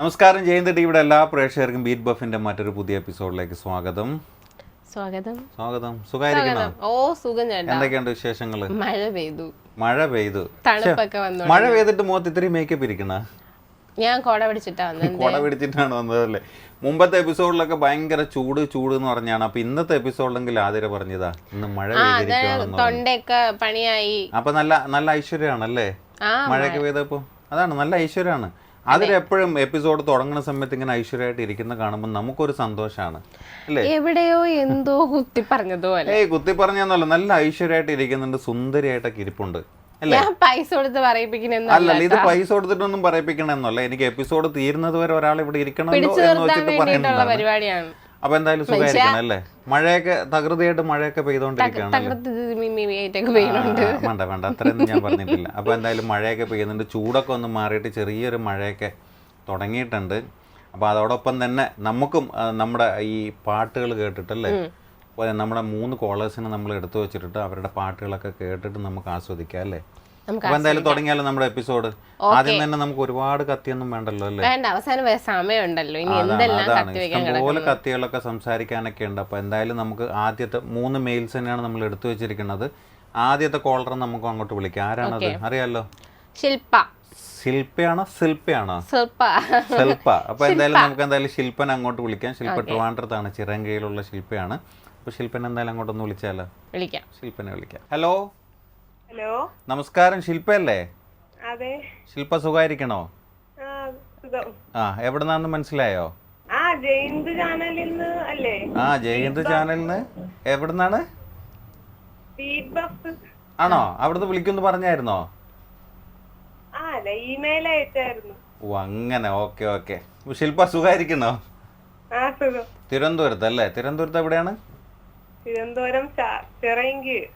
നമസ്കാരം. ജയന്ത് ടിവിയുടെ എല്ലാ പ്രേക്ഷകർക്കും ബീറ്റ് ബഫിന്റെ മറ്റൊരു പുതിയ എപ്പിസോഡിലേക്ക് സ്വാഗതം. സ്വാഗതം. സുഖമായിരിക്കണോ? എന്തൊക്കെയുണ്ട് വിശേഷങ്ങള്? മഴ പെയ്തു. മഴ പെയ്തിട്ട് മുഖത്ത് ഇത്രയും മേക്കപ്പ് ഇരിക്കണ? ഞാൻ കൊട പിടിച്ചിട്ടാണ് വന്നതല്ലേ? മുമ്പത്തെ എപ്പിസോഡിലൊക്കെ ഭയങ്കര ചൂട് എന്ന് പറഞ്ഞാണ്. അപ്പൊ ഇന്നത്തെ എപ്പിസോഡിലെങ്കിൽ ആതിര പറഞ്ഞതാ ഇന്ന് മഴ തൊണ്ടയൊക്കെ പണിയായി. അപ്പൊ നല്ല ഐശ്വര്യമാണല്ലേ മഴയൊക്കെ പെയ്തപ്പോ? അതാണ്, നല്ല ഐശ്വര്യമാണ്. അതിലെപ്പോഴും എപ്പിസോഡ് തുടങ്ങുന്ന സമയത്ത് ഇങ്ങനെ ഐശ്വര്യമായിട്ട് ഇരിക്കുന്ന കാണുമ്പോൾ നമുക്കൊരു സന്തോഷമാണ് അല്ലേ? എവിടെയോ എന്തോ കുത്തി പറഞ്ഞതുപോലെ. കുത്തി പറഞ്ഞല്ല, നല്ല ഐശ്വര്യമായിട്ട് ഇരിക്കുന്നുണ്ട്, സുന്ദരിയായിട്ടൊക്കെ ഇരിപ്പുണ്ട് അല്ലേ? പൈസ കൊടുത്ത് പറയിപ്പിക്കണ അല്ല, ഇത് പൈസ കൊടുത്തിട്ടൊന്നും പറയിപ്പിക്കണമെന്നല്ല. എനിക്ക് എപ്പിസോഡ് തീരുന്നത് വരെ ഒരാൾ ഇവിടെ ഇരിക്കണമല്ലോ എന്ന് വെച്ചിട്ട് പറയുന്നത് പരിപാടിയാണ്. അപ്പൊ എന്തായാലും സുഖമായിരിക്കണം അല്ലേ? മഴയൊക്കെ തകൃതിയായിട്ട് മഴയൊക്കെ പെയ്തോണ്ടിരിക്കുകയാണ്. വേണ്ട അത്രയൊന്നും ഞാൻ പറഞ്ഞിട്ടില്ല. അപ്പൊ എന്തായാലും മഴയൊക്കെ പെയ്യുന്നുണ്ട്. ചൂടൊക്കെ ഒന്ന് മാറിയിട്ട് ചെറിയൊരു മഴയൊക്കെ തുടങ്ങിയിട്ടുണ്ട്. അപ്പൊ അതോടൊപ്പം തന്നെ നമുക്കും നമ്മുടെ ഈ പാട്ടുകൾ കേട്ടിട്ടല്ലേ, നമ്മുടെ 3 കോളേഴ്സിനെ നമ്മൾ എടുത്തു വെച്ചിട്ട് അവരുടെ പാട്ടുകളൊക്കെ കേട്ടിട്ട് നമുക്ക് ആസ്വദിക്കാം അല്ലേ? അപ്പൊ എന്തായാലും തുടങ്ങിയാലോ നമ്മുടെ എപ്പിസോഡ്? ആദ്യം തന്നെ നമുക്ക് ഒരുപാട് കത്തിയൊന്നും വേണ്ടല്ലോ അല്ലേ? ഇഷ്ടംപോലെ കത്തികളൊക്കെ സംസാരിക്കാനൊക്കെ ഉണ്ട്. അപ്പൊ എന്തായാലും നമുക്ക് ആദ്യത്തെ 3 മെയിൽസ് തന്നെയാണ് നമ്മൾ എടുത്തു വെച്ചിരിക്കുന്നത്. ആദ്യത്തെ കോളർ നമുക്ക് അങ്ങോട്ട് വിളിക്കാം. ആരാണത് അറിയാലോ? ശില്പയാണോ ശില്പ? അപ്പൊ എന്തായാലും നമുക്ക് ശില്പനെ അങ്ങോട്ട് വിളിക്കാം. ശില്പ ട്രിവാൻഡ്രത്താണ്, ചിറങ്കയിലുള്ള ശില്പയാണ്. അപ്പൊ ശില്പനെ എന്തായാലും അങ്ങോട്ടൊന്ന് വിളിച്ചാലോ? ശില്പനെ വിളിക്കാം. ഹലോ നമസ്കാരം, ശില്പയല്ലേ? ശില്പ സുഖായിരിക്കണോ? എവിടുന്നാന്ന് മനസ്സിലായോ? ജയന്ത് ചാനലിന്ന്. എവിടുന്നാണ്? ആണോ? അവിടുന്ന് വിളിക്കുന്നു പറഞ്ഞായിരുന്നോ? ഓ അങ്ങനെ, ഓക്കെ. ശില്പ സുഖായിരിക്കണോ? തിരുവനന്തപുരത്ത് അല്ലേ? തിരുവനന്തപുരത്ത് എവിടെയാണ്? ചിറയൻകീഴ്.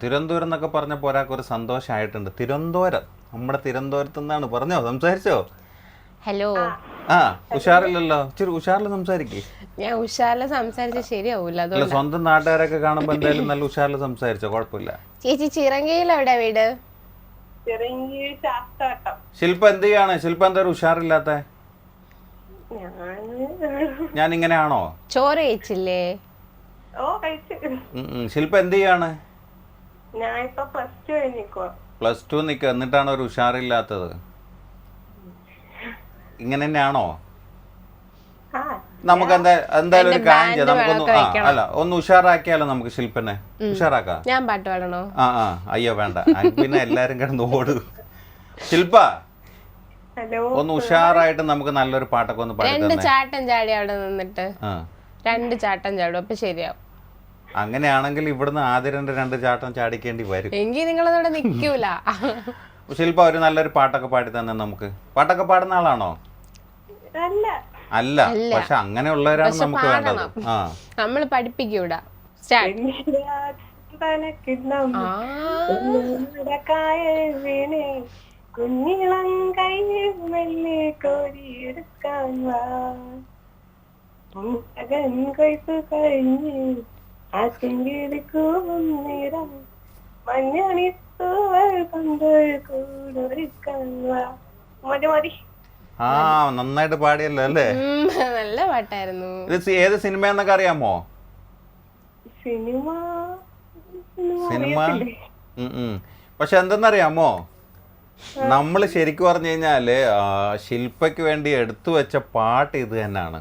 തിരുവനന്തപുരം എന്നൊക്കെ പറഞ്ഞപ്പോൾ ഒരാൾക്കൊരു സന്തോഷമായിട്ടുണ്ട്. തിരുവനന്തപുരം, നമ്മുടെ തിരുവനന്തപുരത്ത് നിന്നാണ്. പറഞ്ഞോ, സംസാരിച്ചോ? ഹലോ. ഉഷാറില്ലല്ലോ, ഇച്ചിരി ഉഷാറിൽ സംസാരിക്കേ. ഞാൻ ഉഷാറിൽ സംസാരിച്ച ശരിയാവൂല. സ്വന്തം നാട്ടുകാരൊക്കെ കാണുമ്പോ എന്തായാലും നല്ല ഉഷാറിൽ സംസാരിച്ചോ, കുഴപ്പമില്ല. ചേച്ചി ചിറങ്കയിൽ എവിടെ വീട്? ശില്പ എന്ത് ചെയ്യാണ്? ശില്പ എന്താ ഉഷാറില്ലാത്ത? ഞാൻ ഇങ്ങനെയാണോ? ചോറ് കഴിച്ചില്ലേ? ശില്പ എന്ത് ചെയ്യാണ്? പ്ലസ് ടു നിക്ക, എന്നിട്ടാണ് ഒരു ഉഷാറില്ലാത്തത്. ഇങ്ങനെ തന്നെയാണോ? നമുക്ക് എന്തായാലും ഒരു കാര്യം ചെയ്യാം. നമുക്കൊന്ന് ഒന്ന് ഉഷാറാക്കിയാലോ? നമുക്ക് ശില്പനെ ഉഷാറാക്കാം. ഞാൻ പാട്ട് പാടണോ? അയ്യോ വേണ്ട, പിന്നെ എല്ലാരും കിടന്ന് ഓടും. ശില്പ ഒന്ന് ഉഷാറായിട്ട് നമുക്ക് നല്ലൊരു പാട്ടൊക്കെ ഒന്ന് പാടി. 2 ചാട്ടം ചാടി അവിടെ നിന്നിട്ട് 2 ചാട്ടം ചാടും, അപ്പൊ ശരിയാവും. അങ്ങനെയാണെങ്കിൽ ഇവിടുന്ന് ആദ്യം 2 ചാട്ടം ചാടിക്കേണ്ടി വരും. എങ്കിൽ നിങ്ങളതോടെ നിൽക്കൂല. ശില്പ ഒരു നല്ലൊരു പാട്ടൊക്കെ പാടി തന്നെ. നമുക്ക് പാട്ടൊക്കെ പാടുന്ന ആളാണോ? അല്ല, പക്ഷെ അങ്ങനെയുള്ളവരാണ് നമുക്ക് വേണ്ടത്. നമ്മൾ പഠിപ്പിക്കൂടാ. കുഞ്ഞിളം കയ്യിൽ മെല്ലെ കോരിയെടുക്കാൻ വാ, മകൻ കൊയ്ത്തു കഴിഞ്ഞ് ആശങ്കെടുക്കും നിറം മഞ്ഞണിത്തൂവൽ കൊണ്ടൊരു കൂടൊരുക്കാൻ വാ. മതി. നന്നായിട്ട് പാടിയല്ലോ അല്ലേ? നല്ല പാട്ടായിരുന്നു. ഇത് ഏത് സിനിമയെന്നൊക്കെ അറിയാമോ? സിനിമ പക്ഷെ എന്തെന്നറിയാമോ, നമ്മള് ശരിക്കും പറഞ്ഞു കഴിഞ്ഞാല് ശില്പയ്ക്ക് വേണ്ടി എടുത്തു വെച്ച പാട്ട് ഇത് തന്നെയാണ്.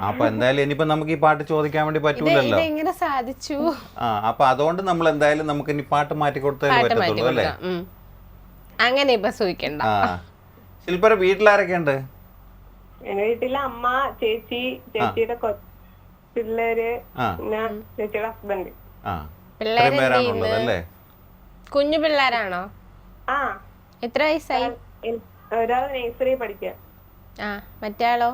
അപ്പൊ എന്തായാലും ഇനിയിപ്പോ നമുക്ക് ഈ പാട്ട് ചോദിക്കാൻ വേണ്ടി പറ്റൂലല്ലോ. സാധിച്ചു. അപ്പൊ അതുകൊണ്ട് നമ്മൾ എന്തായാലും നമുക്ക് ഇനി പാട്ട് മാറ്റി കൊടുത്താലേ പറ്റത്തുള്ളൂ അല്ലേ? അങ്ങനെ ഇപ്പൊ സൂചിക്കണ്ട. ശില്പയുടെ വീട്ടിലാരൊക്കെ ഉണ്ട്? എന്റെ വീട്ടില് അമ്മ, ചേച്ചി, ചേച്ചിയുടെ പിള്ളേര്, ചേച്ചിയുടെ ഹസ്ബൻഡ്. പേരാണുള്ളത്? കുഞ്ഞു പിള്ളേരാണോ? എത്ര വയസ്സായി? ഒരാൾ നഴ്സറി പഠിക്കുക. മറ്റേയാളോ?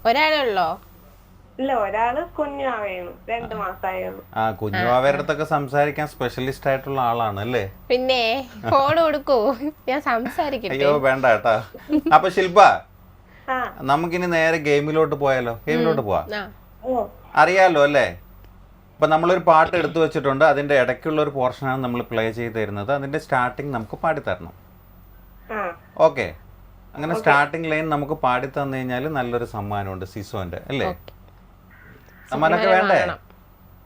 ഒരാളേ ഉള്ളോ? ഇല്ല, ഒരാള് കുഞ്ഞാവേണു, 2 മാസമായുള്ളൂ. കുഞ്ഞുവാവയുടെ അടുത്തൊക്കെ സംസാരിക്കാൻ സ്പെഷ്യലിസ്റ്റ് ആയിട്ടുള്ള ആളാണ് അല്ലേ? പിന്നെ ഫോൺ കൊടുക്കൂ, ഞാൻ സംസാരിക്കട്ടെ. അയ്യോ വേണ്ട കേട്ടാ. അപ്പൊ ശില്പ, നമുക്കിനി നേരെ ഗെയിമിലോട്ട് പോയാലോ? ഗെയിമിലോട്ട് പോവാ. അറിയാലോ അല്ലേ? അപ്പൊ നമ്മളൊരു പാട്ട് എടുത്തു വെച്ചിട്ടുണ്ട്. അതിന്റെ ഇടയ്ക്കുള്ള ഒരു പോർഷനാണ് നമ്മൾ പ്ലേ ചെയ്ത് തരുന്നത്. അതിന്റെ സ്റ്റാർട്ടിങ് നമുക്ക് പാടിത്തരണം. ഓക്കെ? അങ്ങനെ സ്റ്റാർട്ടിംഗ് ലൈൻ നമുക്ക് പാടി തന്നു കഴിഞ്ഞാൽ നല്ലൊരു സമ്മാനമുണ്ട് സിസോന്റെ അല്ലേ? സമ്മാനമൊക്കെ വേണ്ടേ?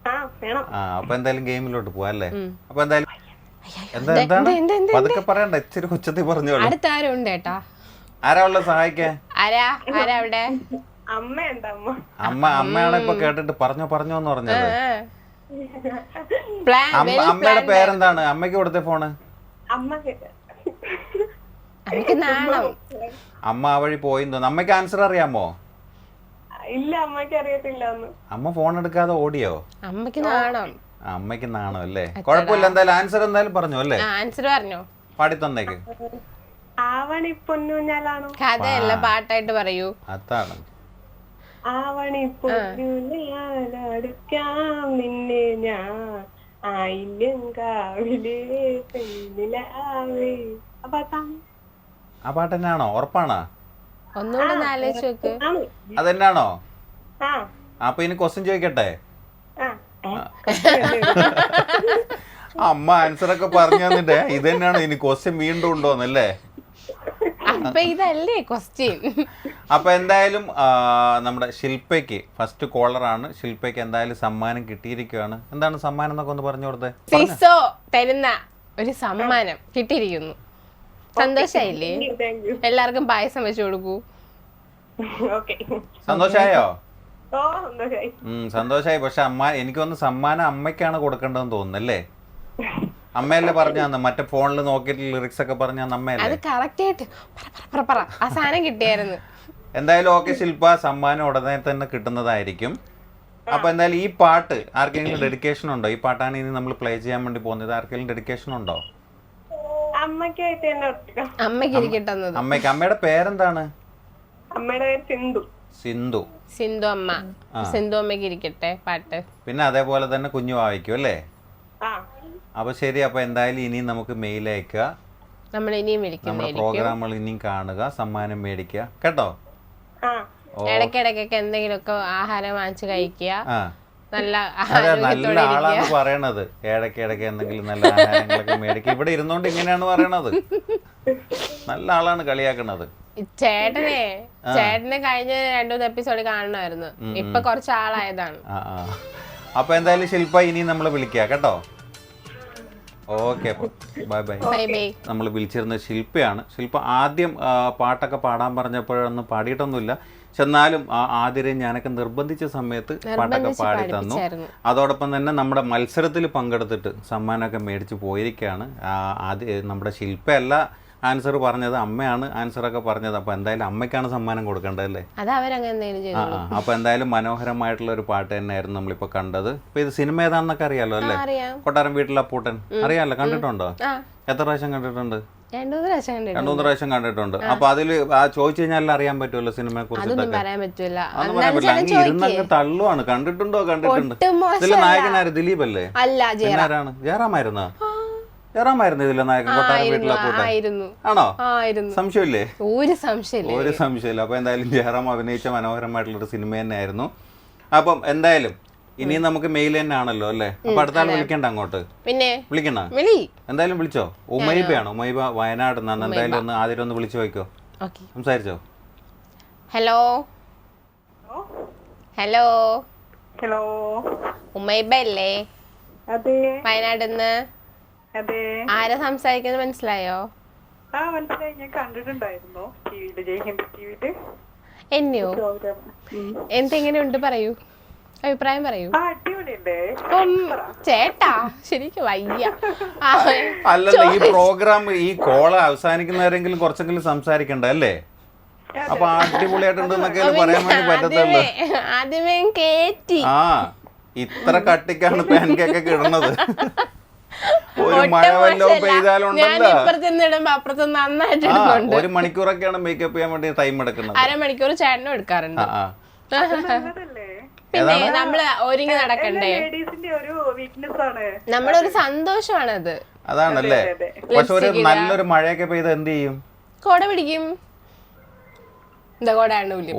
ആ വേണം. ആ അപ്പൊ എന്തായാലും ഗെയിമിലോട്ട് പോവാ അല്ലേ? അപ്പൊ എന്തായാലും എന്താണ് പതുക്കെ പറയണ്ട, ഇച്ചിരി ഉച്ചത്തിൽ പറഞ്ഞോളൂ. അടുത്ത ആരും ഉണ്ട് ഏട്ടാ? ആരാ ഉള്ള സഹായിക്കാൻ? ആരാ അവിടെ? അമ്മയുണ്ട് അമ്മയാണ് ഇപ്പൊ കേട്ടിട്ട് പറഞ്ഞോ എന്ന് പറഞ്ഞത്. പ്ലാൻ അമ്മയുടെ പേരെന്താണ്? അമ്മയ്ക്ക് കൊടുത്ത ഫോണ്? അമ്മക്ക് നാണം. അമ്മ ആ വഴി പോയി തോന്നുന്നു. അമ്മയ്ക്ക് ആൻസർ അറിയാമോ? ഇല്ല, അമ്മയ്ക്ക് അറിയത്തില്ല. അമ്മ ഫോൺ എടുക്കാതെ ഓടിയോ? അമ്മക്ക് നാണം. അമ്മയ്ക്ക് നാണം അല്ലേ? കുഴപ്പമില്ല, എന്തായാലും ആൻസർ എന്തായാലും പറഞ്ഞു അല്ലേ? ആൻസർ പറഞ്ഞോ, പാടി തന്നേക്ക്. ആവണി പൊന്നൂഞ്ഞാലാണോ? കഥയല്ല, പാട്ടായിട്ട് പറയൂ. അതാണ്. ആവണി പൊന്നൂഞ്ഞാലടുക്കാം നിന്നെ ഞാൻ ആയില്യം കാവിലേ പെണ്ണിലാവേ. ആ പാട്ട് തന്നെയാണോ? ഉറപ്പാണോ? ഒന്നുകൂടെ ആലോചിച്ച് നോക്ക്. അതെന്നാണോ? ആ അപ്പൊ ഇനി ക്വസ്റ്റ്യൻ ചോദിക്കട്ടെ? ആ അമ്മ ആൻസർ ഒക്കെ പറഞ്ഞു തന്നിട്ടേ ഇത് തന്നെയാണ് ഇനി ക്വസ്റ്റ്യൻ വീണ്ടും ഉണ്ടോന്നല്ലേ? അപ്പൊ ഇതല്ലേ ക്വസ്റ്റ്യൻ? അപ്പൊ എന്തായാലും നമ്മുടെ ശില്പയ്ക്ക് ഫസ്റ്റ് കോളറാണ്. ശില്പയ്ക്ക് എന്തായാലും സമ്മാനം കിട്ടിയിരിക്കുകയാണ്. എന്താണ് സമ്മാനം എന്നൊക്കെ ഒന്ന് പറഞ്ഞു കൊടുത്തേ. സിസോ തരുന്ന ഒരു സമ്മാനം കിട്ടിയിരിക്കുന്നു. സന്തോഷായില്ലേ? എല്ലാവർക്കും പായസം വെച്ചു കൊടുക്കൂ. സന്തോഷായോ? സന്തോഷായി. സന്തോഷായി. പക്ഷെ എനിക്കൊന്ന് സമ്മാനം അമ്മയ്ക്കാണ് കൊടുക്കേണ്ടതെന്ന് തോന്നുന്നല്ലേ? അമ്മയല്ലേ പറഞ്ഞു തന്നെ, മറ്റേ ഫോണിൽ നോക്കിയിട്ട് ലിറിക്സ് ഒക്കെ പറഞ്ഞു തന്നെ അമ്മയല്ലേ? അത് കറക്റ്റ് ആയിട്ട് ആ സാധനം കിട്ടിയായിരുന്നു. എന്തായാലും ഓക്കെ ശില്പ, സമ്മാനം ഉടനെ തന്നെ കിട്ടുന്നതായിരിക്കും. അപ്പൊ എന്തായാലും ഈ പാട്ട് ആർക്കെങ്കിലും ഡെഡിക്കേഷൻ ഉണ്ടോ? ഈ പാട്ടാണ് ഇനി നമ്മൾ പ്ലേ ചെയ്യാൻ വേണ്ടി പോകുന്നത്. ആർക്കെങ്കിലും ഡെഡിക്കേഷൻ ഉണ്ടോ? അമ്മയ്ക്ക് ഇരിക്കട്ടെ. അമ്മയ്ക്ക്. അമ്മയുടെ പേരെന്താണ്? അമ്മയുടെ പേര് സിന്ധു. സിന്ധു. സിന്ധു അമ്മ. സിന്ധു അമ്മയ്ക്ക് ഇരിക്കട്ടെ പാട്ട്. പിന്നെ അതേപോലെ തന്നെ കുഞ്ഞു വായിക്കും അല്ലേ? അപ്പൊ ശരി. അപ്പൊ എന്തായാലും ഇനിയും നമുക്ക് മെയിൽ അയക്കുക. നമ്മൾ ഇനിയും നമ്മുടെ പ്രോഗ്രാമുകൾ ഇനിയും കാണുക, സമ്മാനം മേടിക്കുക കേട്ടോ. ഇടയ്ക്കിടയ്ക്കൊക്കെ എന്തെങ്കിലുമൊക്കെ ആഹാരം വാങ്ങിച്ച് കഴിക്കുക. നല്ല നല്ല ആളാണ് പറയണത്. ഇടയ്ക്കിടയ്ക്ക് എന്തെങ്കിലും നല്ല ആഹാരങ്ങളൊക്കെ മേടിക്കുക. ഇവിടെ ഇരുന്നോണ്ട് ഇങ്ങനെയാണ് പറയണത്. നല്ല ആളാണ് കളിയാക്കണത്. ചേട്ടനെ കഴിഞ്ഞ 2-3 എപ്പിസോഡ് കാണണമായിരുന്നു. ഇപ്പൊ കുറച്ച് ആളായതാണ്. അപ്പൊ എന്തായാലും ശില്പ ഇനിയും നമ്മളെ വിളിക്കുക കേട്ടോ. Okay, bye bye. നമ്മൾ വിളിച്ചിരുന്ന ശില്പയാണ്. ശില്പ ആദ്യം പാട്ടൊക്കെ പാടാൻ പറഞ്ഞപ്പോഴൊന്നും പാടിയിട്ടൊന്നുമില്ല. എന്നാലും ആദ്യം ഞാനൊക്കെ നിർബന്ധിച്ച സമയത്ത് പാട്ടൊക്കെ പാടി തന്നു. അതോടൊപ്പം തന്നെ നമ്മുടെ മത്സരത്തിൽ പങ്കെടുത്തിട്ട് സമ്മാനമൊക്കെ മേടിച്ച് പോയിരിക്കുകയാണ്. നമ്മുടെ ശില്പയല്ല ആൻസർ പറഞ്ഞത്, അമ്മയാണ് ആൻസറൊക്കെ പറഞ്ഞത്. അപ്പൊ എന്തായാലും അമ്മയ്ക്കാണ് സമ്മാനം കൊടുക്കേണ്ടതല്ലേ? അപ്പൊ എന്തായാലും മനോഹരമായിട്ടുള്ള ഒരു പാട്ട് തന്നെയായിരുന്നു നമ്മളിപ്പോ കണ്ടത്. ഇപ്പൊ ഇത് സിനിമ ഏതാണെന്നൊക്കെ അറിയാലോ അല്ലേ? കൊട്ടാരം വീട്ടിലെ അപ്പൂട്ടൻ അറിയാലോ? കണ്ടിട്ടുണ്ടോ? എത്ര പ്രാവശ്യം കണ്ടിട്ടുണ്ട്? 2-3 പ്രാവശ്യം കണ്ടിട്ടുണ്ട്. അപ്പൊ അതില് ചോദിച്ചു കഴിഞ്ഞാൽ അറിയാൻ പറ്റുമല്ലോ സിനിമയെ കുറിച്ചിട്ടൊക്കെ? ഇരുന്നങ്ങ് തള്ളുവാണ്. കണ്ടിട്ടുണ്ടോ? കണ്ടിട്ടുണ്ട്. ഇതിലെ നായകനാര്? ദിലീപ് അല്ലേ? ആരാണ്? ജയറാമായിരുന്നോ? ജയറാമായിരുന്നു ഇതിലെ നായകൻ കൊട്ടാരം വീട്ടിലെ അപ്പൂട്ടൻ? ആണോ? സംശയമില്ലേ? ഒരു സംശയമില്ല. അപ്പൊ എന്തായാലും ജയറാം അഭിനയിച്ച മനോഹരമായിട്ടുള്ളൊരു സിനിമ തന്നെയായിരുന്നു. അപ്പം എന്തായാലും ഇനിയും നമുക്ക് മെയിൽ തന്നെ ആണല്ലോ അല്ലേ? അപ്പൊ അടുത്ത ആൾ വിളിക്കണ്ട അങ്ങോട്ട്? പിന്നെ വിളിക്കണ? എന്തായാലും വിളിച്ചോ. ഉമൈബയാണോ? ഉമൈബ വയനാട് നിന്നാണ്. എന്തായാലും ഒന്ന് ആദ്യം ഒന്ന് വിളിച്ചു നോക്കോ, സംസാരിച്ചോ. ഹലോ ഹലോ ഹലോ, ഉമൈബ അല്ലേ? വയനാട്. ആരാ സംസാരിക്കുന്നത്? മനസ്സിലായോ? മനസ്സിലായി. ഞാൻ കണ്ടിട്ടുണ്ടായിരുന്നു ടിവിയില്, ജയ്ഹിന്ദ് ടിവിയില്. എന്നെയോ? എന്തെങ്ങനെയുണ്ട് പറയൂ, അഭിപ്രായം പറയൂ. ചേട്ടാ ശരിക്കും വയ്യ. അല്ലല്ല, ഈ പ്രോഗ്രാം ഈ കോള് അവസാനിക്കുന്നവരെങ്കിലും കുറച്ചെങ്കിലും സംസാരിക്കണ്ട അല്ലേ? അപ്പൊ അടിപൊളിയായിട്ടുണ്ടെന്നൊക്കെ പറയാൻ വേണ്ടി പറ്റത്തുള്ളൂ. ആദ്യമേ കേറ്റി. ഇത്ര കട്ടിക്കാണ് പാൻ കേക്കൊക്കെ ഇടുന്നത്. ഒരു മഴ വല്ലതും പെയ്താലുണ്ടല്ലോ, ഒരു മണിക്കൂറൊക്കെയാണ് മേക്കപ്പ് ചെയ്യാൻ വേണ്ടി ടൈം എടുക്കുന്നത്. അരമണിക്കൂർ ചേട്ടനും എടുക്കാറുണ്ട്. പിന്നെ നമ്മള് ഒരുങ്ങി നടക്കണ്ടേ? നമ്മുടെ ഒരു സന്തോഷമാണത്. അതാണല്ലേ. പക്ഷെ ഒരു നല്ലൊരു മഴയൊക്കെ പെയ്ത് എന്ത് ചെയ്യും? കോട പിടിക്കും.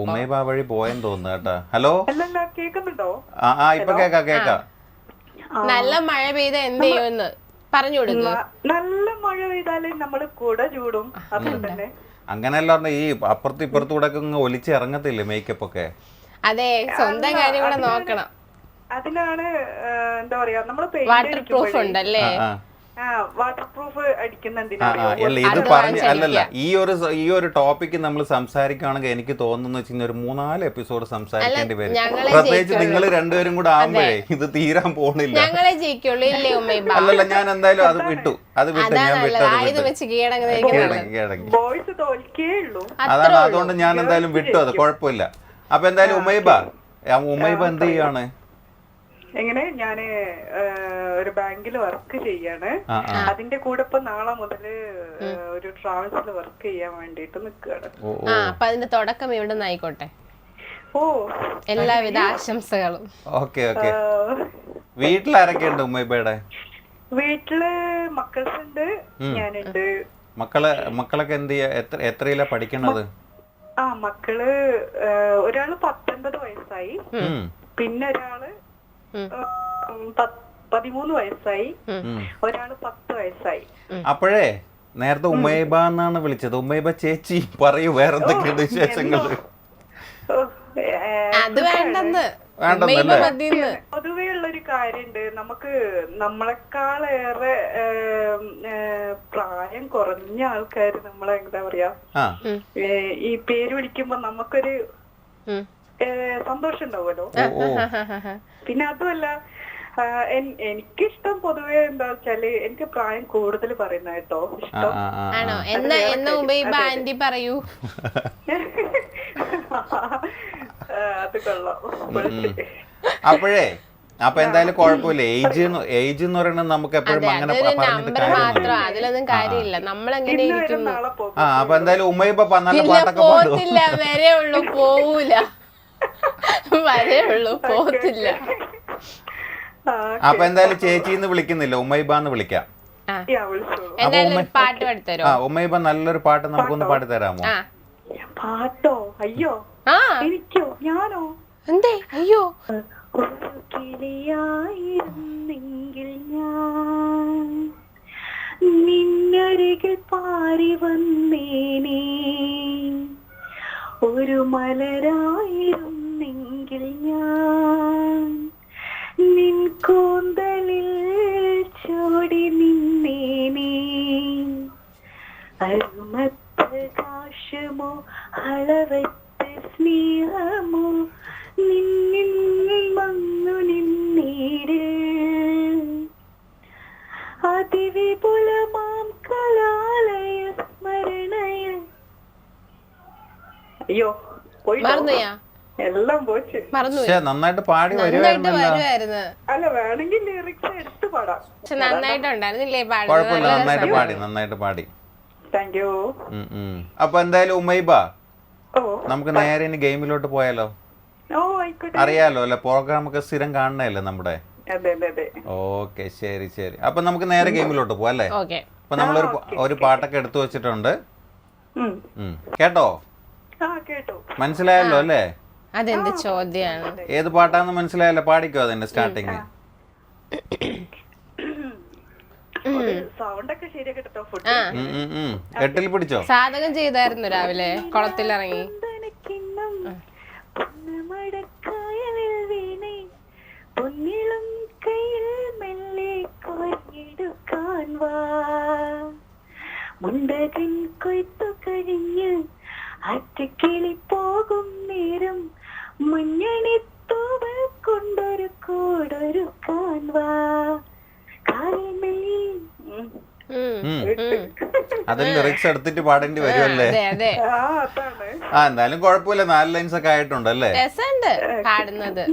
ഉമൈബ വഴി പോയെന്ന് തോന്നുന്നു കേട്ടാ. ഹലോ, ഇപ്പൊ കേക്കാം. നല്ല മഴ പെയ്ത എന്ത് ചെയ്യുമെന്ന് പറഞ്ഞു കൊടുക്കുക. നല്ല മഴ പെയ്താല് നമ്മള് കൂടെ ചൂടും. അങ്ങനെയല്ല പറഞ്ഞ ഈ അപ്പുറത്തും ഇപ്പുറത്തും കൂടെ ഒക്കെ ഒലിച്ച് ഇറങ്ങത്തില്ലേ മേക്കപ്പ് ഒക്കെ? അതെ, സ്വന്തം കാര്യം കൂടെ നോക്കണം. അതിലാണ് എന്താ പറയാ നമ്മള് വാട്ടർ പ്രൂഫ് ഉണ്ടല്ലേ? വാട്ടർ പ്രൂഫ് അടിക്കുന്നുണ്ട്. അല്ല ഇത് പറഞ്ഞ അല്ലല്ല ഈ ഒരു ടോപ്പിക്ക് നമ്മൾ സംസാരിക്കുകയാണെങ്കിൽ എനിക്ക് തോന്നുന്നു വെച്ചാൽ ഒരു 3-4 എപ്പിസോഡ് സംസാരിക്കേണ്ടി വരും. പ്രത്യേകിച്ച് നിങ്ങൾ രണ്ടുപേരും കൂടെ ആകുമ്പോഴേ ഇത് തീരാൻ പോണില്ല. ഞങ്ങളെ ജയിക്കുള്ളൂ ഇല്ലേ ഉമ്മ? അല്ലല്ല, ഞാൻ എന്തായാലും അത് വിട്ടു ഞാൻ കീഴടങ്ങി. ബോയ്സ് തോൽക്കേ ഉള്ളൂ. അതാണ്, അതുകൊണ്ട് ഞാൻ എന്തായാലും വിട്ടു, അത് കുഴപ്പമില്ല. അപ്പൊ എന്തായാലും ഉമൈബ എന്ത് ചെയ്യാണ്? എങ്ങനെ ഞാന് ഒരു ബാങ്കിൽ വർക്ക് ചെയ്യാണ്. അതിന്റെ കൂടെ ഇപ്പൊ നാളെ മുതല് ഒരു ട്രാവൽസിൽ വർക്ക് ചെയ്യാൻ വേണ്ടിട്ട് നിക്കാണ്. അപ്പൊ അതിന്റെ തുടക്കം ഇവിടെ നിന്നായിക്കോട്ടെ. ഓ, എല്ലാവിധ ആശംസകളും. Okay okay. വീട്ടിലാരൊക്കെ ഉണ്ട് ഉമ്മയുടെ? വീട്ടില് മക്കൾസുണ്ട്, ഞാനുണ്ട്. മക്കളൊക്കെ എന്ത് ചെയ്യാ? എത്രയിലാ പഠിക്കണത്? മക്കള് ഒരാള് 19 വയസ്സായി, പിന്നെ ഒരാള് 13 വയസ്സായി, ഒരാള് 10 വയസ്സായി. അപ്പോഴേ നേരത്തെ ഉമ്മൈബ എന്നാണ് വിളിച്ചത്. ഉമ്മൈബ ചേച്ചി പറയൂ, വേറെ എന്തൊക്കെയുണ്ട് വിശേഷങ്ങള്? അത് വേണ്ടെന്ന് പൊതുവേ ഉള്ളൊരു കാര്യണ്ട്, നമുക്ക് നമ്മളെക്കാളേറെ പ്രായം കുറഞ്ഞ ആൾക്കാര് നമ്മളെ എന്താ പറയാ ഈ പേര് വിളിക്കുമ്പോ നമുക്കൊരു സന്തോഷം ഉണ്ടാവുമല്ലോ. പിന്നെ അതുമല്ല, എനിക്കിഷ്ടം പൊതുവെ എന്താ വെച്ചാല് എനിക്ക് പ്രായം കൂടുതൽ പറയുന്ന കേട്ടോ ഇഷ്ടം. പറയൂ. അത് കൊള്ളാം. അപ്പോഴേ അപ്പൊ എന്തായാലും കുഴപ്പമില്ല. ഏജ് എന്ന് പറയുന്നത് നമുക്ക് എപ്പോഴും അങ്ങനെ അതിലൊന്നും കാര്യമില്ല. നമ്മളെങ്ങനെ അപ്പൊ എന്തായാലും ഉമ്മയിപ്പ നല്ല പാട്ടൊക്കെ പോകത്തില്ല, വരേ ഉള്ളൂ, പോവൂല, വരേ ഉള്ളൂ, പോകത്തില്ല. അപ്പൊ എന്തായാലും ചേച്ചിന്ന് വിളിക്കുന്നില്ല, ഉമ്മയിബാന്ന് വിളിക്കാം. പാട്ട് പാടിത്തരോ? ഉമ്മയിബ നല്ലൊരു പാട്ട് നമുക്കൊന്ന് പാടിത്തരാമോ? പാട്ടോ? അയ്യോ, എനിക്കോ? ഞാനോ? എന്തേ അയ്യോ? ഒരു കിളിയായിരുന്നെങ്കിൽ ഞാൻ നിന്നരികിൽ പാറി വന്നേനേ, ഒരു മലരായിരുന്നെങ്കിൽ ഞാൻ നിൻ കൂന്തലിൽ ചോടി നിന്നേനേ, അരുമപ്രകാശമോ അളവറ്റ സ്നേഹമോ നിന്നിൽ വന്നു നിന്നീട്, അതിവിപുലമാം കലാലയ സ്മരണയ. അയ്യോ, മറന്നുയാ? എല്ലാം പോച്ച്. നന്നായിട്ട് പാടി വരുവായിരുന്നു. അല്ല, വേണമെങ്കിൽ ലിറിക്സ് എടുത്ത് പാടാം. നന്നായിട്ടുണ്ടായിരുന്നില്ലേ? കുഴപ്പമില്ല, നന്നായിട്ട് പാടി. Thank you. അപ്പൊ എന്തായാലും ഉമ്മൈബ, നമുക്ക് നേരെ ഇനി ഗെയിമിലോട്ട് പോയാലോ? അറിയാലോ അല്ലെ, പ്രോഗ്രാം ഒക്കെ സ്ഥിരം കാണണല്ലേ നമ്മുടെ. ഓക്കെ, ശരി ശരി. അപ്പൊ നമുക്ക് നേരെ ഗെയിമിലോട്ട് പോവാം അല്ലേ? അപ്പൊ നമ്മളൊരു പാട്ടൊക്കെ എടുത്തു വെച്ചിട്ടുണ്ട്, കേട്ടോ? മനസ്സിലായല്ലോ അല്ലേ? അതെന്ത് ചോദ്യാണ്? ഏത് പാട്ടാന്ന് മനസ്സിലായല്ലോ? പാടിക്കോ അതിന്റെ സ്റ്റാർട്ടിങ്. എട്ടിൽ പിടിച്ചോ? സാധകം ചെയ്തായിരുന്നു രാവിലെ, കുളത്തിലിറങ്ങി. മുണ്ടകൻ കൊയ്ത്തു കഴിഞ്ഞ് അറ്റക്കിളി പോകും നേരം മുന്നണിത്തൂവൽ കൊണ്ടൊരു കൂടൊരു കാൺവാ. അതിൽ ലിറിക്സ് എടുത്തിട്ട് പാടേണ്ടി വരുമല്ലേ? എന്തായാലും കുഴപ്പമില്ല, 4 ലൈൻസ് ഒക്കെ ആയിട്ടുണ്ടല്ലേ? രസമുണ്ട് പാടുന്നത്.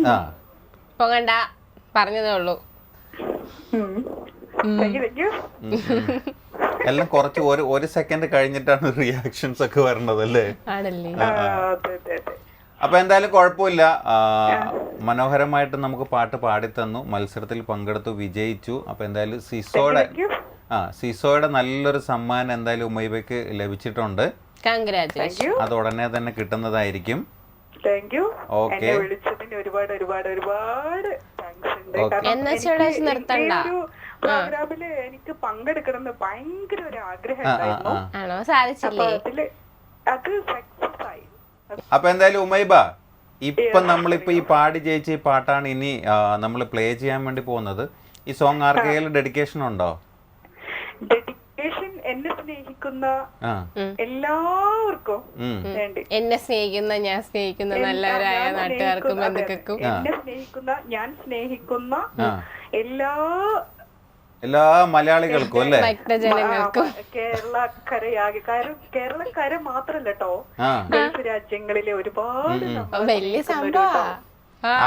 പോകണ്ട, പറഞ്ഞതേ ഉള്ളൂ. എല്ലാം കുറച്ച് ഒരു സെക്കൻഡ് കഴിഞ്ഞിട്ടാണ് റിയാക്ഷൻസ് ഒക്കെ വരണത് അല്ലേ? അപ്പൊ എന്തായാലും കുഴപ്പമില്ല, മനോഹരമായിട്ട് നമുക്ക് പാട്ട് പാടിത്തന്നു, മത്സരത്തിൽ പങ്കെടുത്തു, വിജയിച്ചു. അപ്പൊ എന്തായാലും സിസോയുടെ നല്ലൊരു സമ്മാനം എന്തായാലും ഉമ്മൈബയ്ക്ക് ലഭിച്ചിട്ടുണ്ട്. അത് ഉടനെ തന്നെ കിട്ടുന്നതായിരിക്കും. ഓക്കെ, പ്രോഗ്രാമില് എനിക്ക് പങ്കെടുക്കണം ഭയങ്കര ഒരു ആഗ്രഹം. അത് സക്സസ് ആയി. അപ്പൊ എന്തായാലും ഉമൈബ, ഇപ്പൊ നമ്മളിപ്പോ ഈ പാടി ജയിച്ച ഈ പാട്ടാണ് ഇനി നമ്മൾ പ്ലേ ചെയ്യാൻ വേണ്ടി പോകുന്നത്. ഈ സോങ് ആർക്കെങ്കിലും ഡെഡിക്കേഷൻ ഉണ്ടോ? ഡെഡിക്കേഷൻ എന്നെ സ്നേഹിക്കുന്ന എല്ലാവർക്കും വേണ്ടി. എന്നെ സ്നേഹിക്കുന്ന, ഞാൻ സ്നേഹിക്കുന്ന നല്ലവരായ നാട്ടുകാർക്കും ബന്ധുക്കൾക്കും, എന്നെ സ്നേഹിക്കുന്ന, ഞാൻ സ്നേഹിക്കുന്ന എല്ലാ മലയാളികൾക്കും അല്ലേ, ഭക്തജനങ്ങൾക്കും, കേരളക്കരയാകെ. കാരണം കേരളക്കര മാത്രല്ല കേട്ടോ, ഗൾഫ് രാജ്യങ്ങളിലെ ഒരുപാട് വലിയ സംഭവം.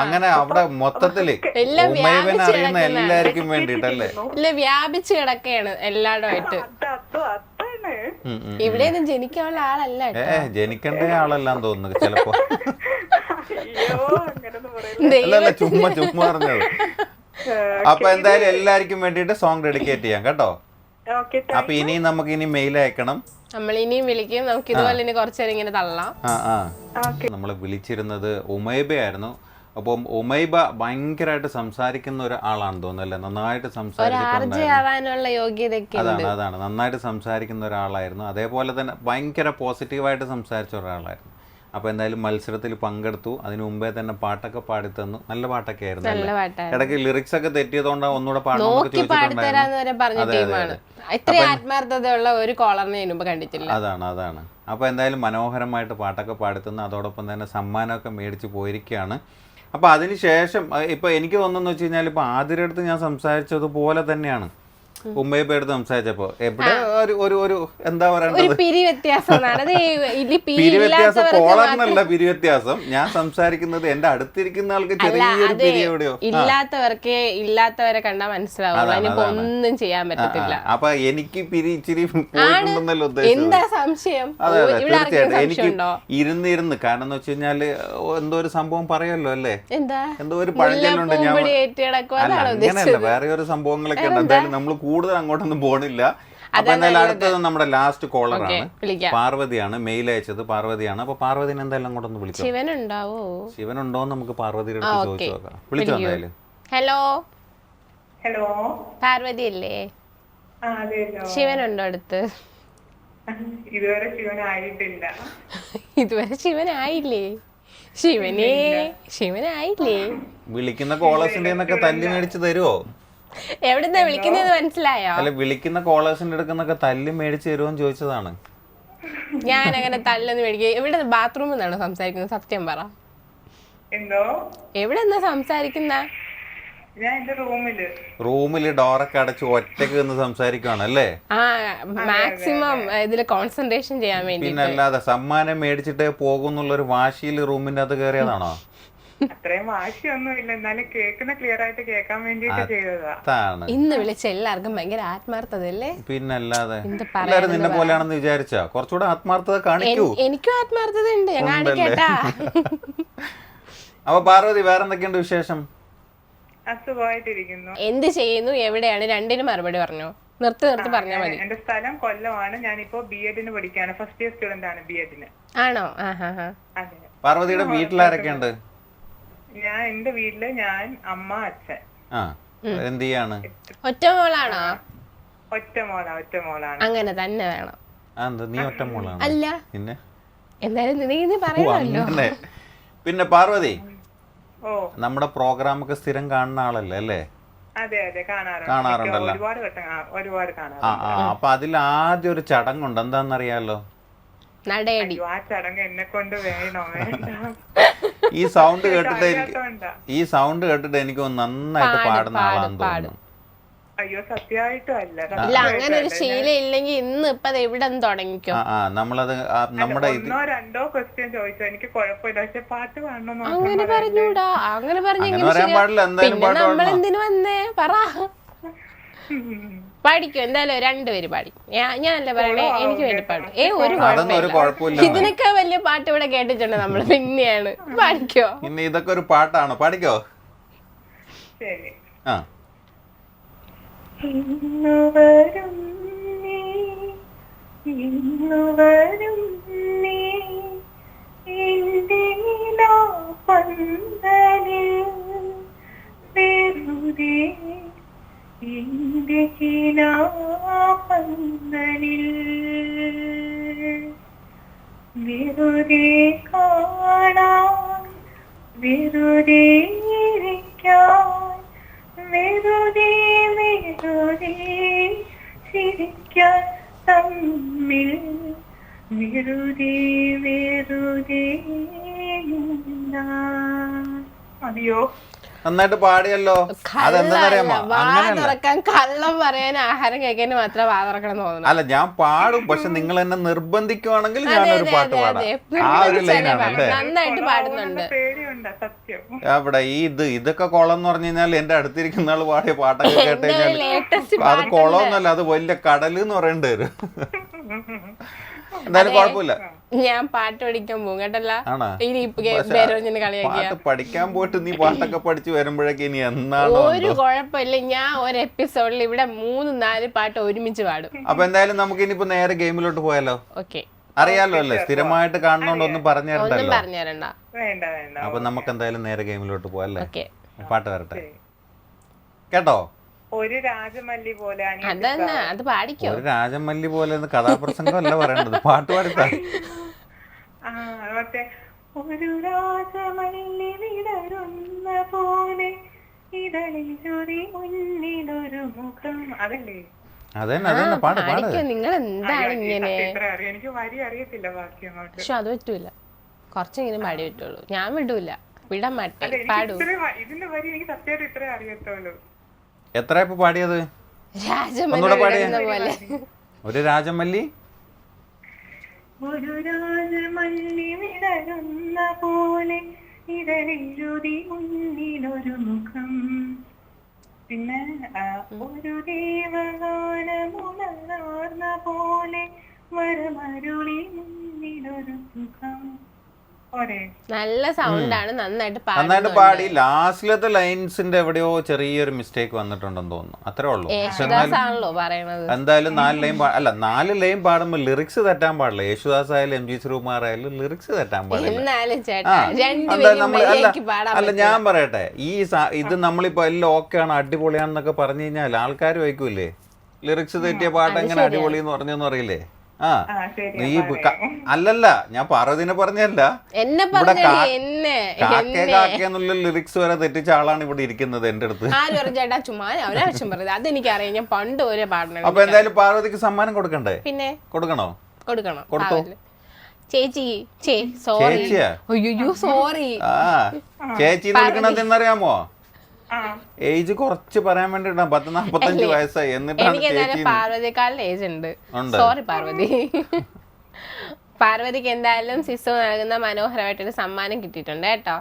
അങ്ങനെ അവിടെ മൊത്തത്തില് ഉമൈബിനെ അറിയുന്ന എല്ലാവർക്കും വേണ്ടിട്ടല്ലേ, ഇല്ല വ്യാപിച്ചു കിടക്കുകയാണ് എല്ലായിടമായിട്ട്. ഇവിടെ ഒന്നും ജനിക്കാനുള്ള ആളല്ല, ജനിക്കേണ്ട ആളല്ലാന്ന് തോന്നുന്നു ചിലപ്പോ. അല്ലല്ല, ചുമ്മാ പറഞ്ഞത്. അപ്പൊ എന്തായാലും എല്ലാവർക്കും വേണ്ടിട്ട് സോങ് ഡെഡിക്കേറ്റ് ചെയ്യാം കേട്ടോ. അപ്പൊ ഇനിയും നമുക്ക് ഇനി മെയിൽ അയക്കണം, നമ്മൾ ഇനിയും വിളിക്കും. നമുക്ക് ഇതുപോലെ ഇനി കുറച്ചേരം ഇങ്ങനെ തള്ളാം. നമ്മള് വിളിച്ചിരുന്നത് ഉമൈബയായിരുന്നു. അപ്പം ഉമൈബ ഭയങ്കരമായിട്ട് സംസാരിക്കുന്ന ഒരാളാണ് തോന്നുന്നല്ലേ, നന്നായിട്ട് സംസാരിച്ചിട്ടുണ്ടായിരുന്നു. യോഗ്യതയൊക്കെ അതാണ് നന്നായിട്ട് സംസാരിക്കുന്ന ഒരാളായിരുന്നു. അതേപോലെ തന്നെ ഭയങ്കര പോസിറ്റീവായിട്ട് സംസാരിച്ച ഒരാളായിരുന്നു. അപ്പോൾ എന്തായാലും മത്സരത്തിൽ പങ്കെടുത്തു. അതിന് മുമ്പേ തന്നെ പാട്ടൊക്കെ പാടിത്തന്നു. നല്ല പാട്ടൊക്കെ ആയിരുന്നു. ഇടയ്ക്ക് ലിറിക്സ് ഒക്കെ തെറ്റിയതുകൊണ്ടാണ് ഒന്നുകൂടെ ആത്മാർത്ഥതയുള്ള ഒരു കോളറിനെ കണ്ടിട്ടില്ല. അതാണ്. അപ്പോൾ എന്തായാലും മനോഹരമായിട്ട് പാട്ടൊക്കെ പാടിത്തന്നു. അതോടൊപ്പം തന്നെ സമ്മാനമൊക്കെ മേടിച്ച് പോയിരിക്കുകയാണ്. അപ്പോൾ അതിന് ശേഷം ഇപ്പോൾ എനിക്ക് തോന്നുന്നു വെച്ച് കഴിഞ്ഞാൽ ഇപ്പോൾ ആതിര അടുത്ത് ഞാൻ സംസാരിച്ചതുപോലെ തന്നെയാണ് ഉമ്മയപ്പ എടുത്ത് സംസാരിച്ചപ്പോ എവിടെ ഒരു എന്താ പറയണ്ടത്, പിരിവ്യത്യാസം. കോളറിനല്ല പിരിവ്യത്യാസം. ഞാൻ സംസാരിക്കുന്നത് എന്റെ അടുത്തിരിക്കുന്ന ആൾക്ക് ചെറിയൊരു പിരി എവിടെയോ. ഇല്ലാത്തവരെ കണ്ടാൽ മനസ്സിലാവും, ഒന്നും ചെയ്യാൻ പറ്റത്തില്ല. അപ്പൊ എനിക്ക് പിരി ഇച്ചിരി പോയിട്ടുണ്ടെന്നല്ലോ ഉദ്ദേശം. അതെ തീർച്ചയായിട്ടും. എനിക്ക് ഇരുന്ന് കാരണം എന്ന് വെച്ച് കഴിഞ്ഞാല് എന്തോ ഒരു സംഭവം പറയല്ലോ അല്ലേ, എന്തോ ഒരു പഴഞ്ചൊല്ലുണ്ട്. ഞാൻ അങ്ങനെയല്ല, വേറെ ഒരു സംഭവങ്ങളൊക്കെ ഉണ്ട്. എന്തായാലും നമ്മൾ കൂടുതൽ അങ്ങോട്ടൊന്നും പോണില്ല. അപ്പൊ എന്തായാലും അടുത്തത് നമ്മുടെ ലാസ്റ്റ് കോളറാണ്, പാർവതിയാണ്. മെയിൽ അയച്ചത് പാർവതിയാണ്. അപ്പൊ പാർവതിനെ എന്തായാലും അങ്ങോട്ടൊന്ന് വിളിച്ചു. ശിവനുണ്ടോ നമുക്ക് പാർവതിയുടെ അടുത്ത് ചോദിച്ചു നോക്കാം. വിളിച്ചോ എന്തായാലും. ഹലോ ഹലോ, പാർവതി അല്ലേ? ശിവനുണ്ടോ അടുത്ത്? ഇതുവരെ ശിവനായിട്ടില്ല. ഇതുവരെ ശിവനായില്ലേ? ശിവനായില്ലേ? വിളിക്കുന്ന കോളേഴ്സിന്റെ തല്ലി മേടിച്ച് തരുമോ? എവിടുന്നാ വിളിക്കുന്നത് മനസ്സിലായോ? അല്ല, വിളിക്കുന്ന കോളേഴ്സിന്റെ അടുക്കുന്നൊക്കെ തല്ലി മേടിച്ച് തരുമോന്ന് ചോദിച്ചതാണ്. ഞാൻ അങ്ങനെ തല്ലൊന്നും മേടിക്കുക. ഇവിടെ ബാത്റൂമിൽ നിന്നാണ് സംസാരിക്കുന്നത്, സത്യം പറ. എന്തോ എവിടെ നിന്നാ സംസാരിക്കുന്ന? റൂമില് ഡോറൊക്കെ അടച്ച് ഒറ്റക്ക് നിന്ന് സംസാരിക്കുകയാണല്ലേ? മാക്സിമം ഇതില് കോൺസെൻട്രേഷൻ ചെയ്യാൻ വേണ്ടി. പിന്നെ അല്ലാതെ സമ്മാനം മേടിച്ചിട്ടേ പോകുന്നുള്ളൊരു വാശിയിൽ റൂമിന്റെ അത് കയറിയതാണോ? അത്രയും വാശിയൊന്നുമില്ല, എന്നാലും കേൾക്കുന്ന ക്ലിയർ ആയിട്ട് കേൾക്കാൻ വേണ്ടിട്ട് ചെയ്തതാ. ഇന്ന് വിളിച്ച എല്ലാവർക്കും ഭയങ്കര ആത്മാർത്ഥതല്ലേ? പിന്നല്ലാതെ എല്ലാരും നിന്നെ പോലെയാണെന്ന് വിചാരിച്ചാ? കുറച്ചുകൂടെ ആത്മാർത്ഥത കാണിക്കൂ. എനിക്കും ആത്മാർത്ഥത ഉണ്ട്, ഞാൻ കാണിക്കട്ടാ. അപ്പൊ പാർവതി, വേറെന്തൊക്കെയുണ്ട് വിശേഷം? അസുഖമായിട്ടിരിക്കുന്നു. എന്ത് ചെയ്യുന്നു, എവിടെയാണ്, രണ്ടിനും മറുപടി പറഞ്ഞോ. നിർത്തി പറഞ്ഞാൽ മതി. എന്റെ സ്ഥലം കൊല്ലമാണ്. ഞാനിപ്പോ ബിഎഡിന് പഠിക്കുകയാണ്. ഫസ്റ്റ് ഇയർ സ്റ്റുഡന്റ് ആണ് ബിഎഡിന്. ആണോ? പാർവതിയുടെ വീട്ടിലാരൊക്കെയുണ്ട്? ഞാൻ എന്റെ വീട്ടില് ഞാൻ, അമ്മ, അച്ഛൻ. എന്ത് ചെയ്യാണ്? ഒറ്റ മോളാണോ? ഒറ്റ മോളാണ്. അങ്ങനെ തന്നെ വേണം. നീ ഒറ്റ മോളാണ്? അല്ല, പിന്നെ എന്തായാലും നീ പറയണല്ലോ. പിന്നെ പാർവതി, നമ്മുടെ പ്രോഗ്രാം ഒക്കെ സ്ഥിരം കാണുന്ന ആളല്ലേ അല്ലേ? കാണാറുണ്ടല്ലോ. അപ്പൊ അതിൽ ആദ്യം ഒരു ചടങ്ങുണ്ട്, എന്താന്നറിയാലോ? നടയടി. ആ ചടങ്ങ് എന്നെ കൊണ്ട് വേണോ? ഈ സൗണ്ട് കേട്ടിട്ട് എനിക്ക് നന്നായിട്ട് പാടുന്ന ആളാന്ന് തോന്നുന്നു. അയ്യോ, സത്യമായിട്ടും അല്ല. അങ്ങനെ ഒരു ശീലം ഇല്ലെങ്കിൽ ഇന്ന് ഇപ്പൊ എവിടെ തുടങ്ങിക്കോ. നമ്മളത് നമ്മുടെ ഒന്നോ രണ്ടോ ക്വസ്റ്റ്യൻ ചോദിച്ചോ, എനിക്ക് കുഴപ്പമില്ല. പക്ഷെ പാട്ട് പാടണമെന്നോ? അങ്ങനെ പറഞ്ഞൂടാ, അങ്ങനെ പറയാൻ പാടില്ല. എന്തായാലും നമ്മളെന്തിനു വന്നേ പറ. പഠിക്കും എന്തായാലും, രണ്ടുപേര് പാടി. ഞാനല്ലേ പറയണേ, എനിക്ക് വേണ്ടി പാടും. ഒരു കുഴപ്പമില്ല. ഇതിനൊക്കെ വലിയ പാട്ട് ഇവിടെ കേട്ടിട്ടുണ്ട് നമ്മള്. പിന്നെയാണ് പഠിക്കോ? പിന്നെ ഇതൊക്കെ ഒരു പാട്ടാണോ? പഠിക്കോ? ശരി. ഇന്നുവരും നീ എന്റെ പന്തലിൽ വെറുതെ, എന്റെ പന്തലിൽ വെറുതെ കാണാൻ, വെറുതെ ഇരിക്കാൻ, വെറുതെ വെറുതെ ചിരിക്കാൻ തമ്മിൽ വെറുതെ വെറുതെ മതിയോ? നന്നായിട്ട് പാടിയല്ലോ. അതെന്താന്നറിയാമോ, അങ്ങനെയല്ല. തുറക്കാൻ കള്ളം പറയാൻ ആഹാരം കഴിക്കാൻ മാത്രം വാ തുറക്കണം തോന്നുന്നു. അല്ല, ഞാൻ പാടും, പക്ഷെ നിങ്ങൾ എന്നെ നിർബന്ധിക്കുവാണെങ്കിൽ ഞാനൊരു പാട്ട് പാടാം. ആ ഒരു ലൈനാണ് അല്ലേ? നന്നായിട്ട് പാടുന്നുണ്ട്. പേടിയുണ്ട് സത്യം. അവിടെ ഇതൊക്കെ കുളം എന്ന് പറഞ്ഞു കഴിഞ്ഞാൽ എന്റെ അടുത്തിരിക്കുന്ന ആള് പാടിയ പാട്ടൊക്കെ കേട്ട് കഴിഞ്ഞാൽ latest അത് കുളമൊന്നുമല്ല, അത് വലിയ കടല് എന്ന് പറയേണ്ടി വരും. എന്തായാലും കുഴപ്പമില്ല. ഞാൻ പാട്ട് പഠിക്കാൻ പോകും കേട്ടല്ല. ആണോ? കളിയാക്കിയ പാട്ട് പഠിക്കാൻ പോയിട്ട് നീ പാട്ടൊക്കെ പഠിച്ച് വരുമ്പോഴേക്ക് ഇനി എന്നാണോ ഒരു കുഴപ്പമില്ല. ഞാൻ ഒരു എപ്പിസോഡിൽ ഇവിടെ 3-4 പാട്ട് ഒരുമിച്ച് പാടും. അപ്പൊ എന്തായാലും നമുക്ക് ഇനിയിപ്പോ നേരെ ഗെയിമിലോട്ട് പോയാലോ? ഓക്കെ, അറിയാലോ അല്ലേ, സ്ഥിരമായിട്ട് കാണണോണ്ടൊന്നും പറഞ്ഞു തരണ്ടല്ലോ. പറഞ്ഞുതരണ്ട. വേണ്ട വേണ്ട. അപ്പൊ നമുക്ക് എന്തായാലും നേരെ ഗെയിമിലോട്ട് പോയല്ലേ. ഓക്കെ, പാട്ട് വരട്ടെ കേട്ടോ. ഒരു രാജമല്ലി പോലെ അതന്നെ, അത് പാടിക്കോ. ഒരു രാജമല്ലി പോലെ കഥാപ്രസംഗം അല്ല പറയേണ്ടത്, പാട്ട് പാടിത്താ. മറ്റേ ഒരു രാജമല്ലി വിടരുന്ന പോലെ ഇതളിലൊരു മുന്നിലൊരു മുഖം, അതല്ലേ? അതന്നെ അതന്നെ, പാട് പാട്. നിങ്ങൾ എന്താണ് ഇങ്ങനെ? എനിക്ക് വരി അറിയത്തില്ല ബാക്കി അങ്ങോട്ട്. പക്ഷെ അത് പറ്റൂല, കുറച്ചെങ്കിലും പാടി പറ്റുള്ളൂ. ഞാൻ വിടൂല, വിടാൻ മാട്ടെ, പാടൂ. ഇതിന്റെ വരി എനിക്ക് സത്യമായിട്ട് ഇത്രേ അറിയത്തുള്ളൂ. എത്ര ഇപ്പൊ പാടിയത്? രാജമല്ലി വിടരുന്ന പോലെ. ഒരു രാജമല്ലി ഒരു രാജമല്ലി വിടരുന്ന പോലെ ഇതളിലൊരു മുന്നിലൊരു മുഖം, പിന്നെ ഒരു ദേവഗാനമുണർന്ന പോലെ വരമരുളി മുന്നിലൊരു സുഖം. നല്ല സൗണ്ടാണ്, നന്നായിട്ട് നന്നായിട്ട് പാടി. ലാസ്റ്റിലത്തെ ലൈൻസിന്റെ എവിടെയോ ചെറിയൊരു മിസ്റ്റേക്ക് വന്നിട്ടുണ്ടെന്ന് തോന്നുന്നു, അത്രേ ഉള്ളൂ. യേശുദാസാണല്ലോ പറയണത്. എന്തായാലും 4 ലൈൻ അല്ല 4 ലൈൻ പാടുമ്പോ ലിറിക്സ് തെറ്റാൻ പാടില്ല. യേശുദാസ് ആയാലും MG ശ്രീകുമാർ ആയാലും ലിറിക്സ് തെറ്റാൻ പാടില്ല. എന്നാലും ചേട്ടാ അല്ല ഞാൻ പറയട്ടെ, ഇത് നമ്മളിപ്പോ എല്ലാം ഓക്കെ ആണ്, അടിപൊളിയാണെന്നൊക്കെ പറഞ്ഞു കഴിഞ്ഞാൽ ആൾക്കാർ വയ്ക്കൂലേ, ലിറിക്സ് തെറ്റിയ പാട്ട് എങ്ങനെ അടിപൊളി എന്ന് പറഞ്ഞെന്ന് അറിയില്ലേ? നീ അല്ലല്ല, ഞാൻ പാർവതിനെ പറഞ്ഞല്ല, ഇവിടെ കാക്കയെന്നുള്ള ലിറിക്സ് വരെ തെറ്റിച്ച ആളാണ് ഇവിടെ ഇരിക്കുന്നത് എന്റെ അടുത്ത്. ചേട്ടാ ചുമ്മാ അവരാവശ്യം പറയുന്നത്, അതെനിക്കറിയാം, ഞാൻ പണ്ട് ഒരു പാടണം. അപ്പൊ എന്തായാലും പാർവതിക്ക് സമ്മാനം കൊടുക്കണ്ടേ? പിന്നെ കൊടുക്കണോ? കൊടുക്കണം. കൊടുത്തോ ചേച്ചി സോറി. അയ്യോ സോറി. ചേച്ചി വിളിക്കണത് എന്നറിയാമോ? ഏജ് കുറച്ച് പറയാൻ വേണ്ടിട്ടാ, 40-45 വയസ്സായി. എന്നിട്ടാണ് പാർവതിക്കാളുടെ ഏജ് ഉണ്ട്. സോറി പാർവതി. പാർവതിക്ക് എന്തായാലും സിസു നൽകുന്ന മനോഹരമായിട്ടൊരു സമ്മാനം കിട്ടിയിട്ടുണ്ട് കേട്ടോ.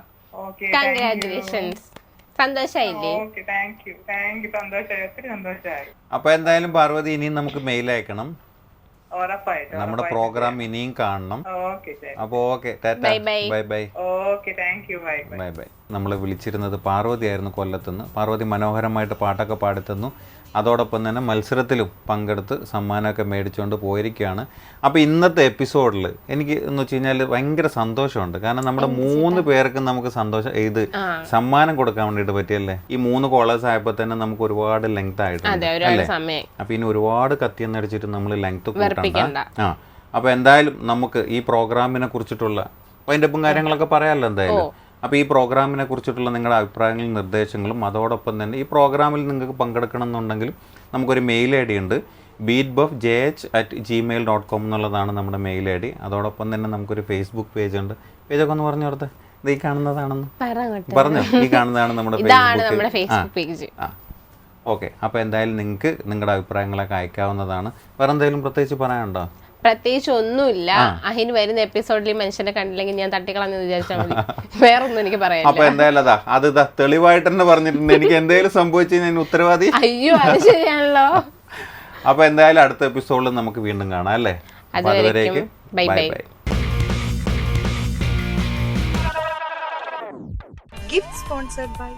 കൺഗ്രാറ്റുലേഷൻസ്. സന്തോഷായില്ലേ? അപ്പൊ എന്തായാലും പാർവതി ഇനിയും നമുക്ക് മെയിൽ അയക്കണം, നമ്മുടെ പ്രോഗ്രാം ഇനിയും കാണണം. അപ്പൊ okay, bye bye. Bye bye. നമ്മളെ വിളിച്ചിരുന്നത് പാർവതി ആയിരുന്നു, കൊല്ലത്തുനിന്ന്. പാർവതി മനോഹരമായിട്ട് പാട്ടൊക്കെ പാടിത്തന്നു. അതോടൊപ്പം തന്നെ മത്സരത്തിലും പങ്കെടുത്ത് സമ്മാനമൊക്കെ മേടിച്ചുകൊണ്ട് പോയിരിക്കുകയാണ്. അപ്പോൾ ഇന്നത്തെ എപ്പിസോഡിൽ എനിക്ക് എന്ന് വെച്ച് കഴിഞ്ഞാൽ ഭയങ്കര സന്തോഷമുണ്ട്. കാരണം നമ്മുടെ 3 പേർക്കും നമുക്ക് ഇത് സമ്മാനം കൊടുക്കാൻ വേണ്ടിയിട്ട് പറ്റിയല്ലേ. ഈ 3 കോളേഴ്സ് ആയപ്പോൾ തന്നെ നമുക്ക് ഒരുപാട് ലെങ്ത് ആയിട്ടുണ്ട് അല്ലേ. അപ്പോൾ ഇനി ഒരുപാട് കത്തിയെന്നടിച്ചിട്ട് നമ്മൾ ലെങ്ത് കൂട്ടണ്ട. അപ്പോൾ എന്തായാലും നമുക്ക് ഈ പ്രോഗ്രാമിനെ കുറിച്ചിട്ടുള്ള വൈൻഡപ്പും കാര്യങ്ങളൊക്കെ പറയാമല്ലോ എന്തായാലും. അപ്പോൾ ഈ പ്രോഗ്രാമിനെ കുറിച്ചിട്ടുള്ള നിങ്ങളുടെ അഭിപ്രായങ്ങളും നിർദ്ദേശങ്ങളും, അതോടൊപ്പം തന്നെ ഈ പ്രോഗ്രാമിൽ നിങ്ങൾക്ക് പങ്കെടുക്കണം എന്നുണ്ടെങ്കിൽ നമുക്കൊരു മെയിൽ ID ഉണ്ട്, beatbuffjh@gmail.com എന്നുള്ളതാണ് നമ്മുടെ മെയിൽ ID. അതോടൊപ്പം തന്നെ നമുക്കൊരു ഫേസ്ബുക്ക് പേജ് ഉണ്ട്. പേജൊക്കെ ഒന്ന് പറഞ്ഞു കൊടുത്തേ. ഇത് ഈ കാണുന്നതാണെന്ന് പറഞ്ഞു. ഈ കാണുന്നതാണ് നമ്മുടെ ഫേസ്ബുക്ക് പേജ്. ഓക്കെ. അപ്പോൾ എന്തായാലും നിങ്ങൾക്ക് നിങ്ങളുടെ അഭിപ്രായങ്ങളൊക്കെ അയക്കാവുന്നതാണ്. വേറെ എന്തെങ്കിലും പ്രത്യേകിച്ച് പറയാനുണ്ടോ? പ്രത്യേകിച്ച് ഒന്നുമില്ല. അഹിന് വരുന്ന എപ്പിസോഡിൽ മനുഷ്യനെ കണ്ടില്ലെങ്കിൽ ഞാൻ തട്ടിക്കളഞ്ഞു വിചാരിച്ചാൽ മതി, വേറൊന്നും എനിക്ക് പറയാം. അപ്പൊ എന്തായാലും അത് തെളിവായിട്ട് തന്നെ പറഞ്ഞിട്ടുണ്ട്. എനിക്ക് എന്തെങ്കിലും സംഭവിച്ചു ഞാൻ ഉത്തരവാദി. അയ്യോ അത് ശരിയാണല്ലോ. അപ്പൊ എന്തായാലും അടുത്ത എപ്പിസോഡിൽ നമുക്ക് വീണ്ടും കാണാം അല്ലേ. അതുവരേക്കും bye bye. Gift sponsored by